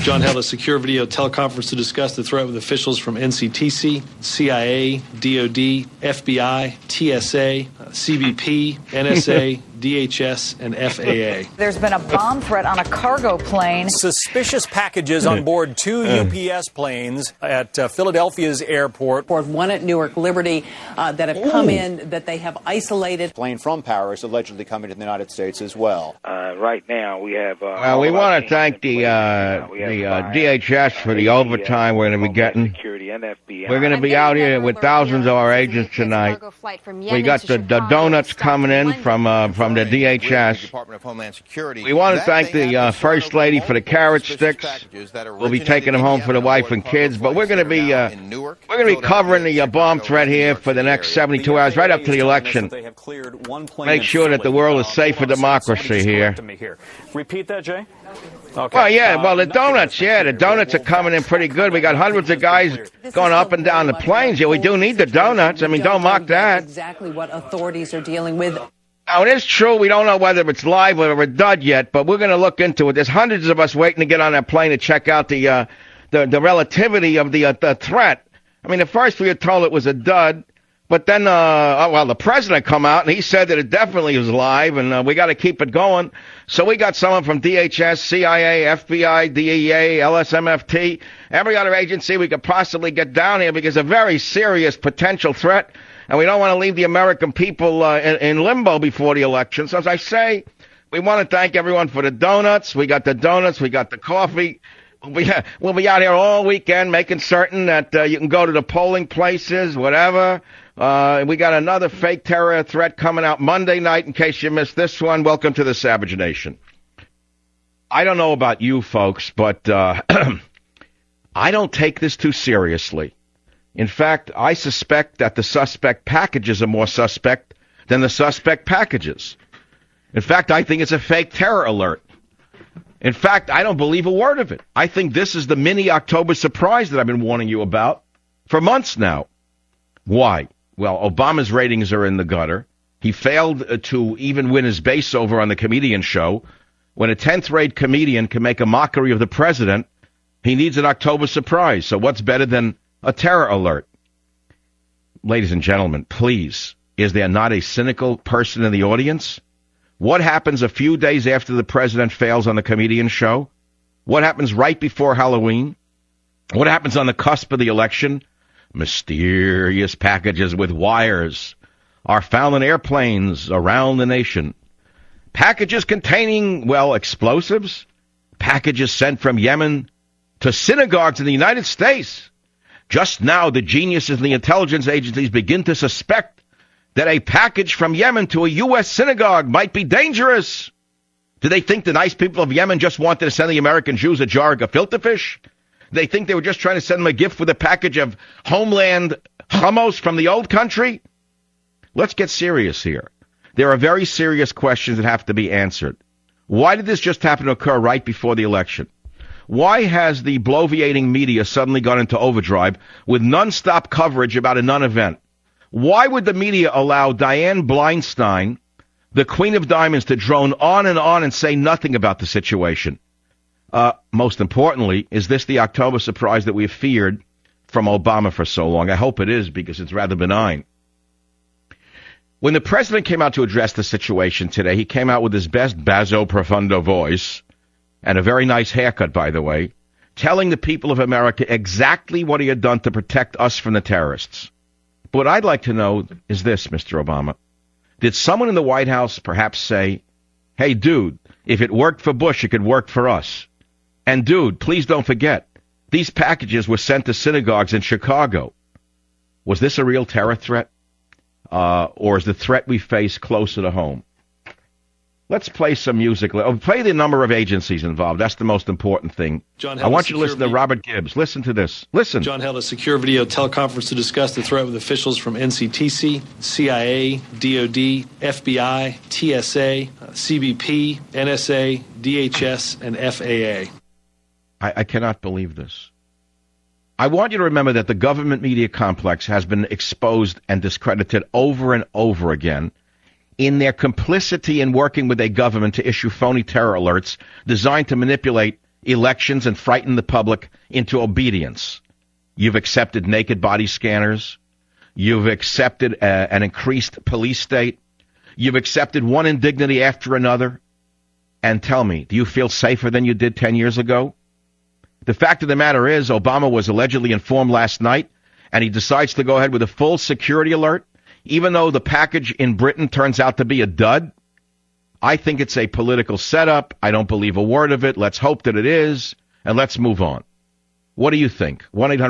John held a secure video teleconference to discuss the threat with officials from NCTC, CIA, DOD, FBI, TSA, CBP, NSA, DHS, and FAA. There's been a bomb threat on a cargo plane. Suspicious packages on board two UPS planes at Philadelphia's airport. One at Newark Liberty that have come in that they have isolated. Plane from Paris allegedly coming to the United States as well. Right now we have. Well, we want to thank the DHS for the overtime we're going to be getting. We're going to be out here with thousands of our agents tonight. We got the donuts coming in from the DHS. Department of Homeland Security. We want to thank the First Lady for the carrot sticks. We'll be taking them home for the wife and kids, but we're going to be covering the bomb threat here for the next 72 hours, right up to the election. Make sure that the world is safe for democracy here. Repeat that, Jay. Okay. Well, yeah, the donuts are coming in pretty good. We got hundreds of guys going up and down the planes. Yeah, we do need the donuts. I mean, don't mock that. Exactly what authorities are dealing with. Now, it is true we don't know whether it's live or a dud yet, but we're going to look into it. There's hundreds of us waiting to get on that plane to check out the relativity of the threat. I mean, at first we were told it was a dud, but then, the president come out and he said that it definitely was live, and we got to keep it going. So we got someone from DHS, CIA, FBI, DEA, LSMFT, every other agency we could possibly get down here because a very serious potential threat. And we don't want to leave the American people in limbo before the election. So as I say, we want to thank everyone for the donuts. We got the donuts. We got the coffee. We'll be out here all weekend making certain that you can go to the polling places, whatever. We got another fake terror threat coming out Monday night. In case you missed this one, welcome to the Savage Nation. I don't know about you folks, but I don't take this too seriously. In fact, I suspect that the suspect packages are more suspect than the suspect packages. In fact, I think it's a fake terror alert. In fact, I don't believe a word of it. I think this is the mini October surprise that I've been warning you about for months now. Why? Well, Obama's ratings are in the gutter. He failed to even win his base over on the comedian show. When a 10th-rate comedian can make a mockery of the president, he needs an October surprise. So what's better than a terror alert? Ladies and gentlemen, please, is there not a cynical person in the audience? What happens a few days after the president fails on the comedian show? What happens right before Halloween? What happens on the cusp of the election? Mysterious packages with wires are found in airplanes around the nation. Packages containing, explosives. Packages sent from Yemen to synagogues in the United States. Just now, the geniuses in the intelligence agencies begin to suspect that a package from Yemen to a U.S. synagogue might be dangerous. Do they think the nice people of Yemen just wanted to send the American Jews a jar of gefilte fish? They think they were just trying to send them a gift with a package of homeland hummus from the old country? Let's get serious here. There are very serious questions that have to be answered. Why did this just happen to occur right before the election? Why has the bloviating media suddenly gone into overdrive with nonstop coverage about a non-event? Why would the media allow Dianne Blindstein, the Queen of Diamonds, to drone on and say nothing about the situation? Most importantly, is this the October surprise that we've feared from Obama for so long? I hope it is, because it's rather benign. When the president came out to address the situation today, he came out with his best basso profundo voice, and a very nice haircut, by the way, telling the people of America exactly what he had done to protect us from the terrorists. But what I'd like to know is this, Mr. Obama. Did someone in the White House perhaps say, hey, dude, if it worked for Bush, it could work for us? And, dude, please don't forget, these packages were sent to synagogues in Chicago. Was this a real terror threat? Or is the threat we face closer to home? Let's play some music. Play the number of agencies involved. That's the most important thing. I want you to listen to Robert Gibbs. Listen to this. Listen. John held a secure video teleconference to discuss the threat with officials from NCTC, CIA, DOD, FBI, TSA, CBP, NSA, DHS, and FAA. I cannot believe this. I want you to remember that the government media complex has been exposed and discredited over and over again in their complicity in working with a government to issue phony terror alerts designed to manipulate elections and frighten the public into obedience. You've accepted naked body scanners. You've accepted an increased police state. You've accepted one indignity after another. And tell me, do you feel safer than you did 10 years ago? The fact of the matter is, Obama was allegedly informed last night, and he decides to go ahead with a full security alert, even though the package in Britain turns out to be a dud. I think it's a political setup. I don't believe a word of it. Let's hope that it is, and let's move on. What do you think? 1-800